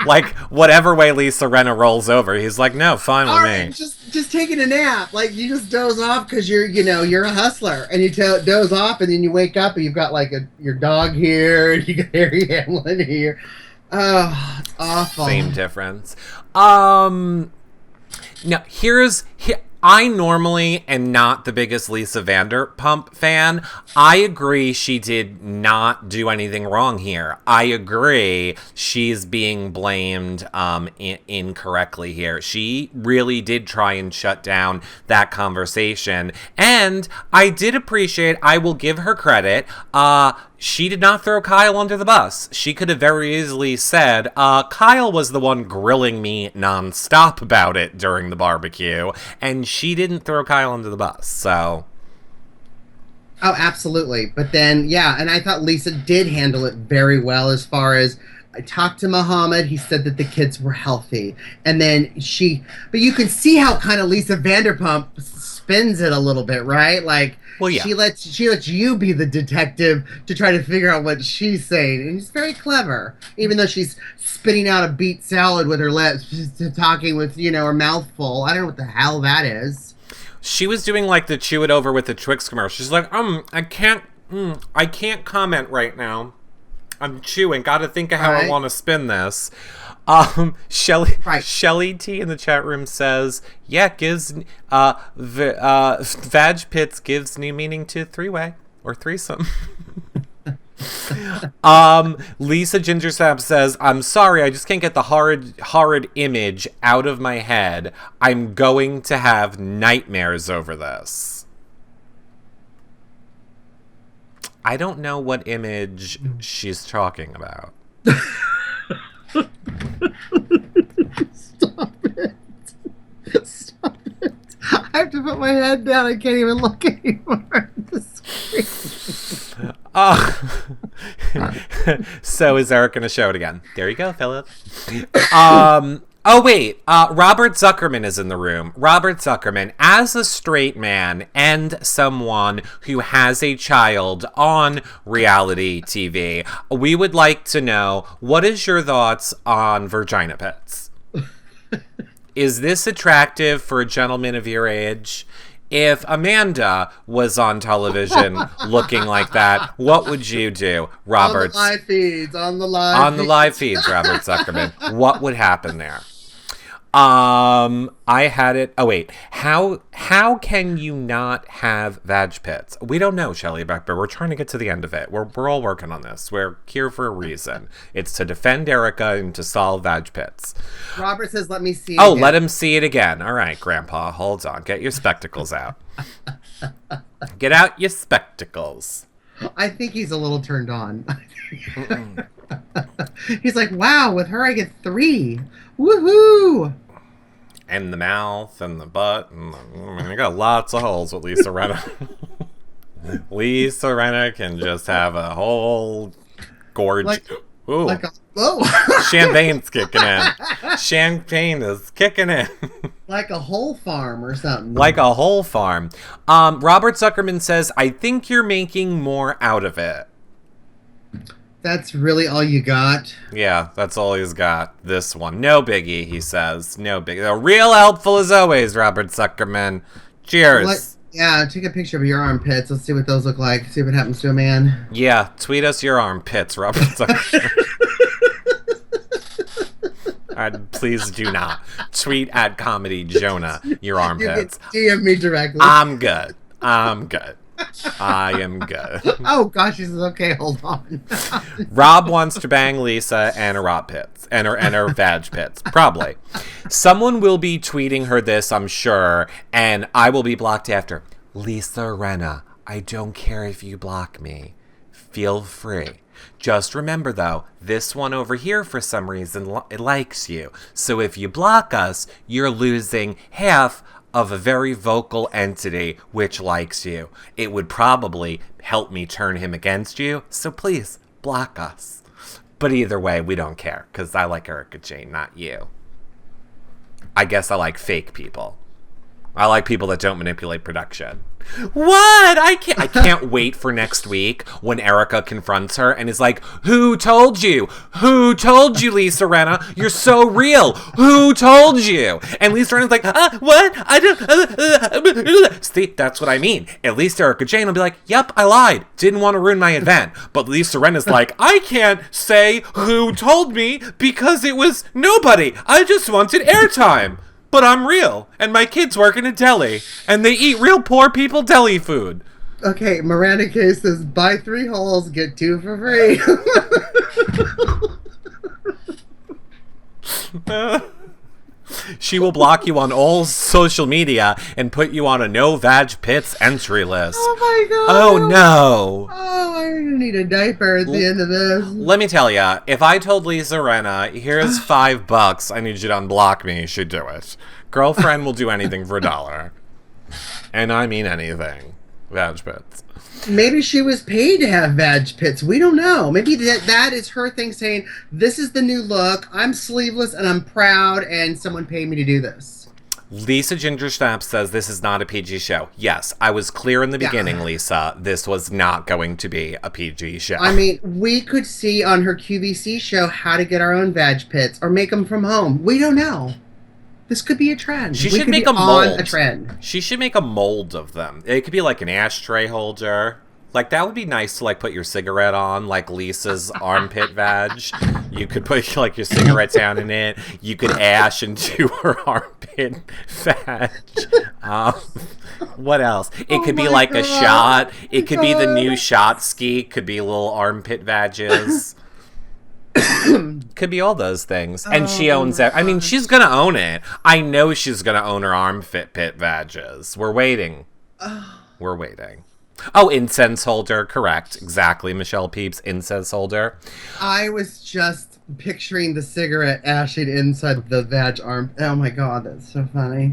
Like, whatever way Lisa Rinna rolls over, he's like, no, fine with me. Just taking a nap. Like, you just doze off because you're a hustler. And you doze off, and then you wake up, and you've got, like, your dog here, and you got Harry Hamlin here. Oh, it's awful. Same difference. Now, I normally am not the biggest Lisa Vanderpump fan. I agree she did not do anything wrong here. I agree she's being blamed incorrectly here. She really did try and shut down that conversation. And I did appreciate, I will give her credit, she did not throw Kyle under the bus. She could have very easily said, Kyle was the one grilling me nonstop about it during the barbecue, and she didn't throw Kyle under the bus, so... Oh, absolutely. But then, yeah, and I thought Lisa did handle it very well as far as, I talked to Muhammad, he said that the kids were healthy. And then but you can see how kind of Lisa Vanderpump spins it a little bit, right? Like, well, yeah. She lets you be the detective to try to figure out what she's saying. And it's very clever. Even though she's spitting out a beet salad with her lips, she's talking with, her mouth full. I don't know what the hell that is. She was doing like the chew it over with the Twix commercial. She's like, I can't comment right now. I'm chewing. Gotta think of how I want to spin this. Shelly T in the chat room says, yeah, gives Vag Pits gives new meaning to three-way or threesome. Lisa Gingersap says, I'm sorry, I just can't get the horrid image out of my head. I'm going to have nightmares over this. I don't know what image she's talking about. Stop it. Stop it. I have to put my head down. I can't even look anymore at the screen. So is Eric going to show it again? There you go, Philip. Oh, wait. Robert Zuckerman is in the room. Robert Zuckerman, as a straight man and someone who has a child on reality TV, we would like to know, what is your thoughts on vagina pits? Is this attractive for a gentleman of your age? If Amanda was on television looking like that, what would you do, Robert? On the live feeds, Robert Zuckerman. What would happen there? I had it. Oh wait, how can you not have vag pits? We don't know, Shelley Beckber. We're trying to get to the end of it. We're all working on this. We're here for a reason. It's to defend Erica and to solve vag pits. Robert says, "Let me see." Oh, let him see it again. All right, Grandpa, hold on. Get your spectacles out. Get out your spectacles. I think he's a little turned on. He's like, "Wow, with her I get 3. Woohoo!" And the mouth and the butt. And I got lots of holes with Lisa Rinna. Lisa Rinna can just have a whole gorge. Champagne's kicking in. Champagne is kicking in. Like a whole farm or something. Like a whole farm. Robert Zuckerman says, I think you're making more out of it. That's really all you got? Yeah, that's all he's got. This one. No biggie, he says. No biggie. Real helpful as always, Robert Zuckerman. Cheers. Take a picture of your armpits. Let's see what those look like. See what happens to a man. Yeah, tweet us your armpits, Robert Zuckerman. Please do not. Tweet at Comedy Jonah your armpits. You can DM me directly. I'm good. I am good. Oh gosh, he says, okay, hold on. Rob wants to bang Lisa and her Rob pits and her vag pits. Probably. Someone will be tweeting her this, I'm sure, and I will be blocked after. Lisa Rinna, I don't care if you block me. Feel free. Just remember, though, this one over here, for some reason, it likes you. So if you block us, you're losing half of a very vocal entity which likes you. It would probably help me turn him against you, so please, block us. But either way, we don't care, because I like Erica Jane, not you. I guess I like fake people. I like people that don't manipulate production. What? I can't wait for next week when Erica confronts her and is like, who told you? Who told you, Lisa Rinna? You're so real. Who told you? And Lisa Rinna's like, what? I don't... See, that's what I mean. At least Erica Jane will be like, yep, I lied. Didn't want to ruin my event. But Lisa Rinna's like, I can't say who told me because it was nobody. I just wanted airtime. But I'm real, and my kids work in a deli, and they eat real poor people deli food. Okay, Miranda K says, buy 3 holes, get 2 for free. She will block you on all social media and put you on a no vag pits entry list. Oh my god. Oh no. Oh, I need a diaper at the end of this. Let me tell ya, if I told Lisa Rinna, here's $5, I need you to unblock me, she'd do it. Girlfriend will do anything for $1. And I mean anything. Vag pits. Maybe she was paid to have vag pits. We don't know. Maybe that is her thing saying, this is the new look. I'm sleeveless and I'm proud and someone paid me to do this. Lisa Gingerschnap says this is not a PG show. Yes, I was clear in the beginning, Lisa. This was not going to be a PG show. I mean, we could see on her QVC show how to get our own vag pits or make them from home. We don't know. This could be a trend. She should make a mold. A trend. She should make a mold of them. It could be like an ashtray holder. Like, that would be nice to, like, put your cigarette on, like Lisa's armpit vag. You could put, like, your cigarette down in it. You could ash into her armpit vag. What else? It could be, like, a shot. It could be the new shot ski. Could be little armpit vages. Could be all those things. And she owns it. I mean, she's gonna own it. I know she's gonna own her armpit pit vages. We're waiting. We're waiting. Oh, incense holder. Correct. Exactly, Michelle Peeps. Incense holder. I was just picturing the cigarette ashing inside the vag arm. Oh my god, that's so funny.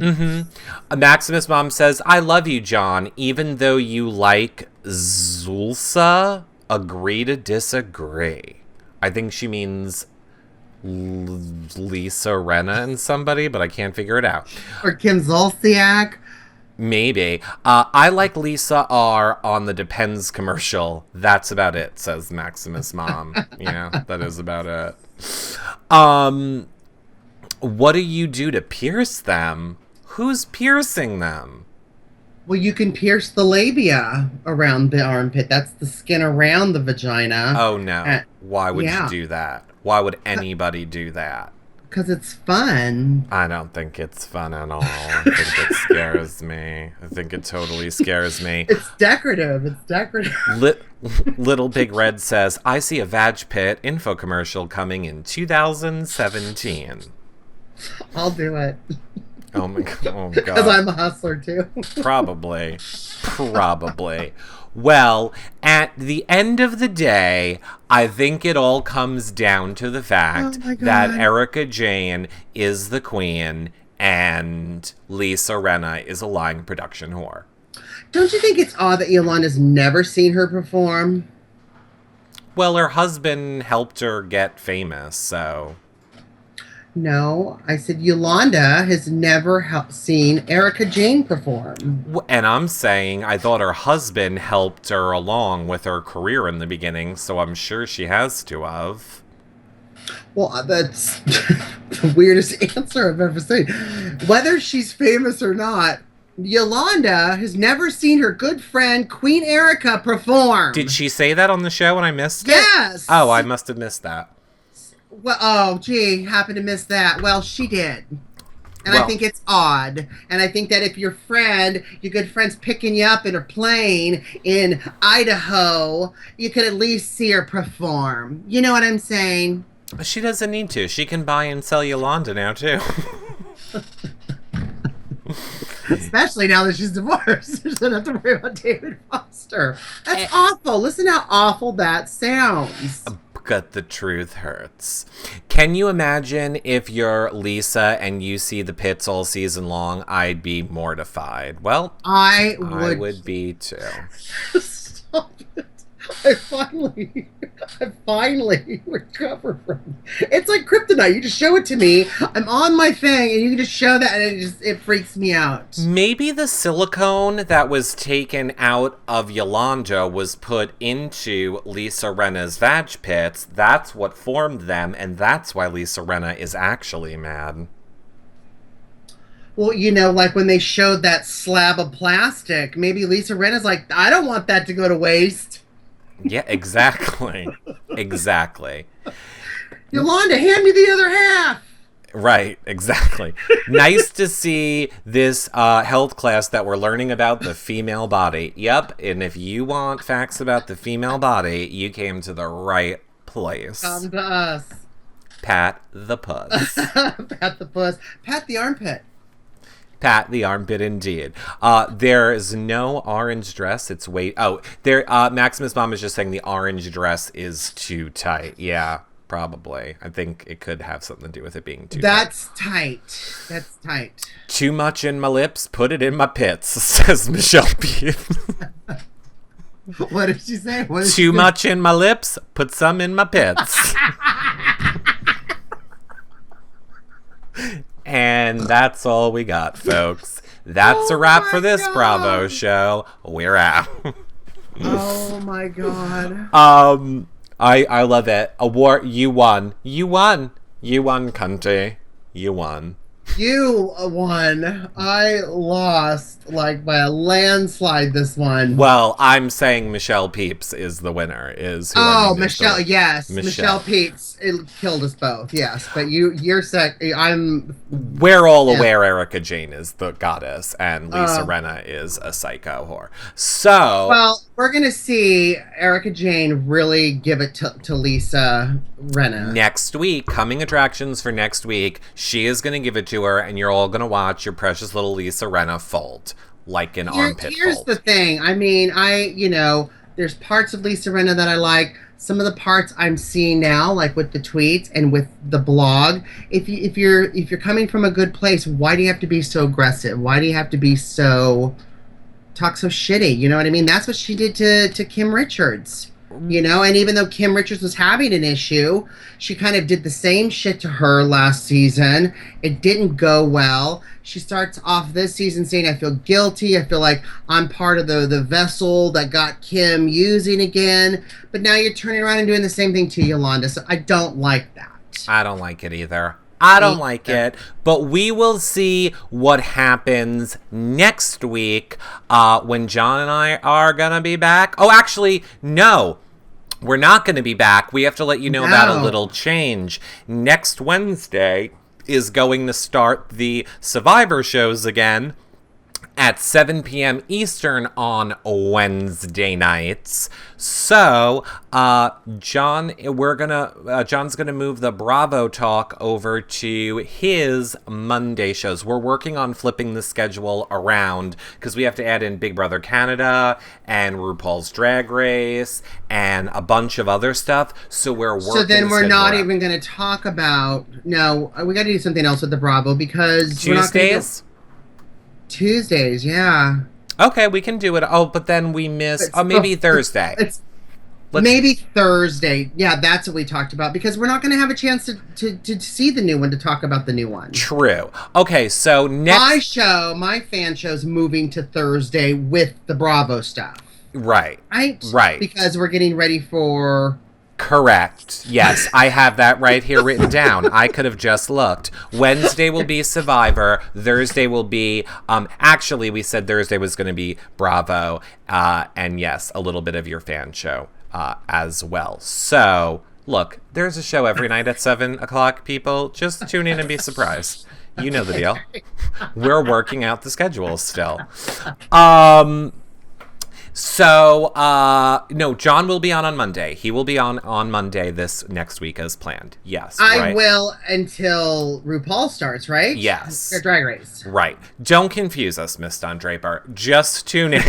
Maximus Mom says, I love you, John. Even though you like Zulsa, agree to disagree. I think she means Lisa Rinna and somebody, but I can't figure it out. Or Kim Zolciak. Maybe. I like Lisa R on the Depends commercial. That's about it, says Maximus Mom. Yeah, that is about it. What do you do to pierce them? Who's piercing them? Well, you can pierce the labia around the armpit. That's the skin around the vagina. Oh, no. Why would you do that? Why would anybody do that? Because it's fun. I don't think it's fun at all. I think it scares me. I think it totally scares me. It's decorative. It's decorative. Little Big Red says, I see a Vag Pit infomercial coming in 2017. I'll do it. Oh my god. Oh god. Because I'm a hustler too. Probably. Well, at the end of the day, I think it all comes down to the fact that Erica Jane is the queen and Lisa Rinna is a lying production whore. Don't you think it's odd that Yolanda's never seen her perform? Well, her husband helped her get famous, so... No, I said Yolanda has never seen Erica Jane perform. And I'm saying I thought her husband helped her along with her career in the beginning, so I'm sure she has to have. Well, that's the weirdest answer I've ever seen. Whether she's famous or not, Yolanda has never seen her good friend Queen Erica perform. Did she say that on the show and I missed it? Yes! Oh, I must have missed that. Well, oh, gee, happened to miss that. Well, she did. And I think it's odd. And I think that if your good friend's picking you up in a plane in Idaho, you could at least see her perform. You know what I'm saying? She doesn't need to. She can buy and sell Yolanda now, too. Especially now that she's divorced. She doesn't have to worry about David Foster. That's awful. Listen how awful that sounds. But the truth hurts. Can you imagine if you're Lisa and you see the pits all season long? I'd be mortified. Well, I would be too. Stop it. I finally, I finally recover from it. It's like kryptonite. You just show it to me. I'm on my thing, and you can just show that, and it freaks me out. Maybe the silicone that was taken out of Yolanda was put into Lisa Rinna's vag pits. That's what formed them, and that's why Lisa Rinna is actually mad. Well, like when they showed that slab of plastic, maybe Lisa Rinna's like, I don't want that to go to waste. Yeah, exactly. Exactly. Yolanda, hand me the other half. Right, exactly. Nice to see this health class that we're learning about the female body. Yep, and if you want facts about the female body, you came to the right place. Come to us. Pat the puss. Pat the puss. Pat the armpit. Pat the armpit, indeed. There is no orange dress. It's Maximus Mom is just saying the orange dress is too tight. Yeah, probably. I think it could have something to do with it being too tight. That's tight. That's tight. Too much in my lips, put it in my pits, says Michelle Pete. What did she say? Too much in my lips, put some in my pits. And that's all we got, folks. That's a wrap for this Bravo show. We're out. Oh my god. I love it. Award, you won. You won. You won, cunty. You won. You won. I lost, like, by a landslide this one. Well, I'm saying Michelle Peeps is the winner. Michelle, yes. Michelle Peeps. It killed us both, yes. But you're We're all aware Erika Jane is the goddess, and Lisa Rinna is a psycho whore. So... Well, we're going to see Erika Jane really give it to Lisa Rinna. Next week, coming attractions for next week, she is going to give it to her, and you're all going to watch your precious little Lisa Rinna fold like an armpit Here's fold. The thing. I mean, there's parts of Lisa Rinna that I like. Some of the parts I'm seeing now, like with the tweets and with the blog. If you're coming from a good place, why do you have to be so aggressive? Why do you have to be talk so shitty? You know what I mean? That's what she did to Kim Richards. And even though Kim Richards was having an issue, she kind of did the same shit to her last season. It didn't go well. She starts off this season saying, I feel guilty. I feel like I'm part of the vessel that got Kim using again. But now you're turning around and doing the same thing to Yolanda. So I don't like that. I don't like it either. I don't like it, but we will see what happens next week when John and I are going to be back. Oh, actually, no, we're not going to be back. We have to let you know about a little change. Next Wednesday is going to start the Survivor shows again at 7 p.m. Eastern on Wednesday nights. So, John's gonna move the Bravo talk over to his Monday shows. We're working on flipping the schedule around because we have to add in Big Brother Canada and RuPaul's Drag Race and a bunch of other stuff. So we're working. So then we're not even going to talk about. No, we got to do something else with the Bravo because Tuesdays. Tuesdays, yeah. Okay, we can do it. Oh, but then we miss... maybe Thursday. Maybe Thursday. Yeah, that's what we talked about. Because we're not going to have a chance to see the new one, to talk about the new one. True. Okay, so next... My fan show's moving to Thursday with the Bravo stuff. Right. Right. Because we're getting ready for... Correct. Yes, I have that right here written down. I could have just looked. Wednesday will be Survivor. Thursday will be... actually, we said Thursday was going to be Bravo. And yes, a little bit of your fan show as well. So, look, there's a show every night at 7 o'clock, people. Just tune in and be surprised. You know the deal. We're working out the schedule still. So, no, John will be on Monday. He will be on Monday this next week as planned. Yes, I will until RuPaul starts, right? Yes. Drag Race. Right. Don't confuse us, Miss Don Draper. Just tune in.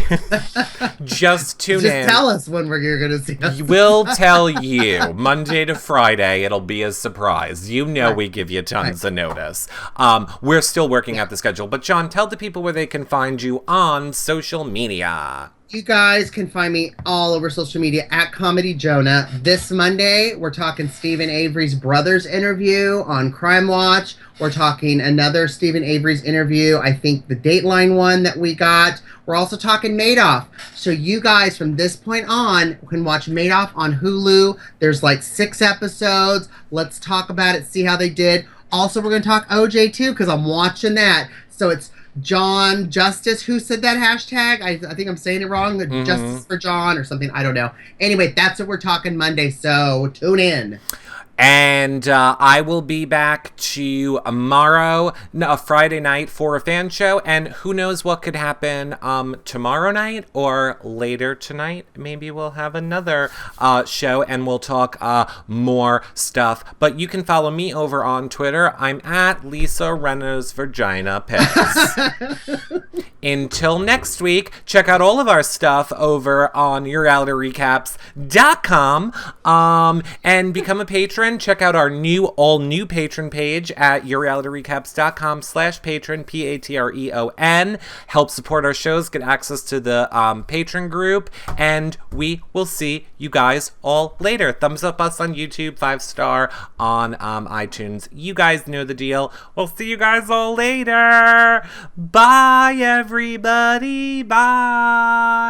Just tell us when you're going to see us. We'll tell you. Monday to Friday, it'll be a surprise. You know we give you tons of notice. We're still working out the schedule. But, John, tell the people where they can find you on social media. You guys can find me all over social media at Comedy Jonah. This Monday, we're talking Stephen Avery's brother's interview on Crime Watch. We're talking another Stephen Avery's interview, I think the Dateline one that we got. We're also talking Madoff. So you guys from this point on can watch Madoff on Hulu. There's like 6 episodes. Let's talk about it, see how they did. Also, we're going to talk OJ too because I'm watching that. So it's John Justice, who said that hashtag? I think I'm saying it wrong. Justice for John or something. I don't know. Anyway, that's what we're talking Monday. So tune in. And I will be back tomorrow, Friday night, for a fan show. And who knows what could happen tomorrow night or later tonight. Maybe we'll have another show and we'll talk more stuff. But you can follow me over on Twitter. I'm at Lisa Rena's Vagina Pics. Until next week, check out all of our stuff over on YourRealityRecaps.com and become a patron. Check out our all new patron page at YourRealityRecaps.com/patron, Patreon. Help support our shows, get access to the patron group, and we will see you guys all later. Thumbs up us on YouTube, 5-star on iTunes. You guys know the deal. We'll see you guys all later. Bye, everybody. Bye.